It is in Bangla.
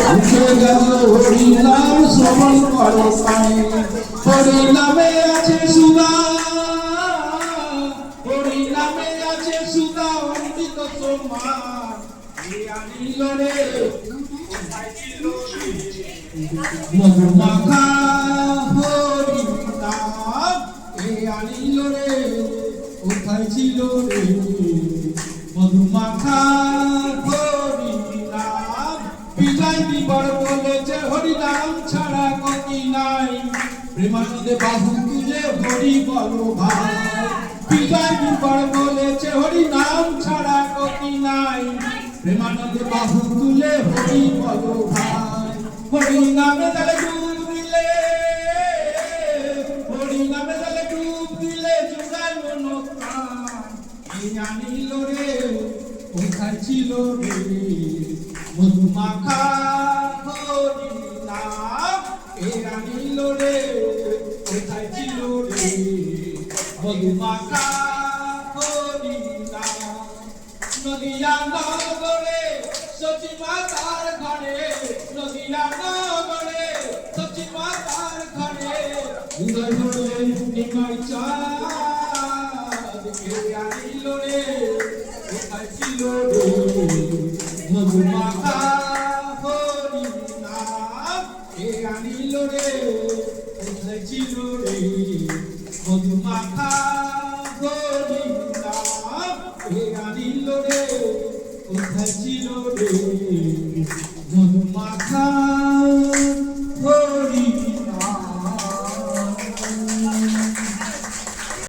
উঠে গেল হরি নাম শ্রবণ করো পায়ে হরি নামে আছে সুধা হরি নামে আছে সুধা অমৃত সমান এ আনিল রে মধুমাখা হরি নাম এ আনিল রে কোথায় ছিল রে মধুমাখা হরি নাম বিজয় বিবর বলেছে হরি নাম ছাড়া গতি নাই প্রেমানন্দে বাহু তুলে হরি বলো ভাই বিজয় বিবর বলেছে হরি নাম ছাড়া গতি নাই প্রেমানন্দে বাহু তুলে হরি বলো ভাই হরি নামে তালে ডুব দিলে হরি নামে তালে ডুব দিলে জুড়ায় মনোপ্রাণ এই আনিল রে কোথায় ছিল রে মধুমাখা হরি নাম এই আনিল রে কোথায় ছিল রে মধুমাখা হরি নাম নদিয়া নগরে সচি মাতার ঘরে নদিয়া নগরে সচি মাতার ঘরে উদয় হলে নিমাই চাঁদ কে আনিল রে কোথায় ছিল রে মধুমাখা হরি নাম কে আনিল রে কোথায় ছিল রে মধুমাখা হরি নাম কে আনিল রে কোথায় ছিল রে